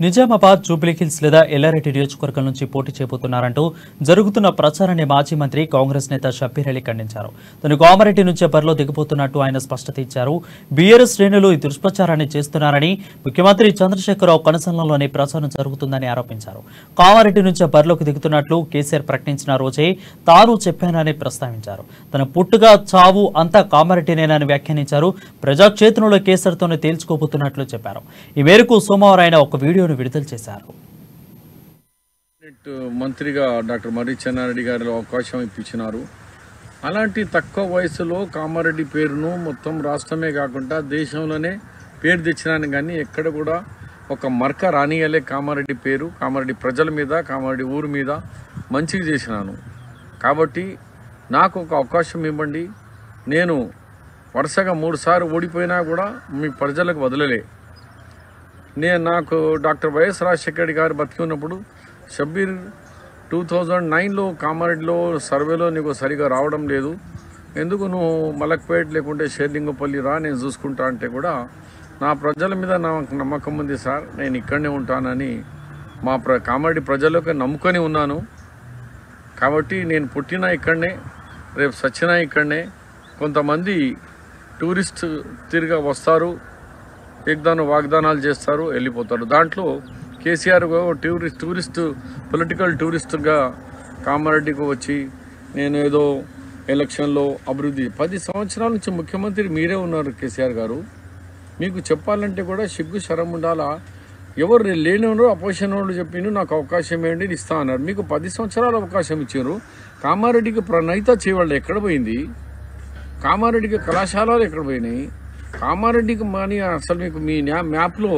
నిజామాబాద్ జూబ్లీహిల్స్ లేదా ఎల్లారెడ్డి నియోజకవర్గం నుంచి పోటీ చేయబోతున్నారంటూ జరుగుతున్న ప్రచారాన్ని మాజీ మంత్రి కాంగ్రెస్ నేత షబ్బీర్ అలీ ఖండించారు. తను కామారెడ్డి నుంచే బరిలో దిగబోతున్నట్టు ఆయన స్పష్టత ఇచ్చారు. బీఆర్ఎస్ శ్రేణులు ఈ దుష్ప్రచారాన్ని చేస్తున్నారని, ముఖ్యమంత్రి చంద్రశేఖరరావు కనసంలోనే ప్రచారం జరుగుతుందని ఆరోపించారు. కామారెడ్డి నుంచే బరిలోకి దిగుతున్నట్లు కేసీఆర్ ప్రకటించిన రోజే తాను చెప్పానని ప్రస్తావించారు. తన పుట్టుగా చావు అంతా కామారెడ్డినేనని వ్యాఖ్యానించారు. ప్రజాక్షేత్రంలో కేసీఆర్తోనే తేల్చుకోబోతున్నట్లు చెప్పారు. ఈ మేరకు సోమవారం ఆయన ఒక వీడియో విడుదల చేశారు. మంత్రిగా డాక్టర్ మర్రి చెన్నారెడ్డి గారు అవకాశం ఇప్పించినారు. అలాంటి తక్కువ వయసులో కామారెడ్డి పేరును మొత్తం రాష్ట్రమే కాకుండా దేశంలోనే పేరు తెచ్చినాను. కానీ ఎక్కడ కూడా ఒక మర్క రానియలే కామారెడ్డి పేరు. కామారెడ్డి ప్రజల మీద, కామారెడ్డి ఊరు మీద మంచిగా చేసినాను. కాబట్టి నాకు ఒక అవకాశం ఇవ్వండి. నేను వరుసగా 3 సార్లు ఓడిపోయినా కూడా మీ ప్రజలకు వదలలే. నాకు డాక్టర్ వైఎస్ రాజశేఖర గారు బతికి ఉన్నప్పుడు షబ్బీర్ 2009లో కామారెడ్డిలో సర్వేలో నీకు సరిగా రావడం లేదు, ఎందుకు నువ్వు మలక్పేట్ లేకుంటే షేర్లింగపల్లి రా, నేను చూసుకుంటా అంటే కూడా నా ప్రజల మీద నాకు నమ్మకం ఉంది సార్, నేను ఇక్కడనే ఉంటానని మా కామారెడ్డి ప్రజలకు నమ్ముకొని ఉన్నాను. కాబట్టి నేను పుట్టినా ఇక్కడనే, రేపు సచ్చినా ఇక్కడనే. కొంతమంది టూరిస్ట్ తిరిగా వస్తారు, వాగ్దానాలు చేస్తారు, వెళ్ళిపోతారు. దాంట్లో కేసీఆర్ టూరిస్ట్ పొలిటికల్ టూరిస్ట్గా కామారెడ్డికి వచ్చి నేను ఏదో ఎలక్షన్లో అభివృద్ధి 10 సంవత్సరాల నుంచి ముఖ్యమంత్రి మీరే ఉన్నారు కేసీఆర్ గారు. మీకు చెప్పాలంటే కూడా సిగ్గు శరం ఉండాలా. ఎవరు లేనివారు అపోజిషన్ వాళ్ళు చెప్పిండు నాకు అవకాశం ఏంటి ఇస్తా అన్నారు. మీకు 10 సంవత్సరాలు అవకాశం ఇచ్చారు. కామారెడ్డికి ప్రణయిత చేయవాళ్ళు ఎక్కడ పోయింది? కామారెడ్డికి కళాశాలలు ఎక్కడ పోయినాయి? కామారెడ్డికి మాని అసలు మీకు మీ మ్యాప్లో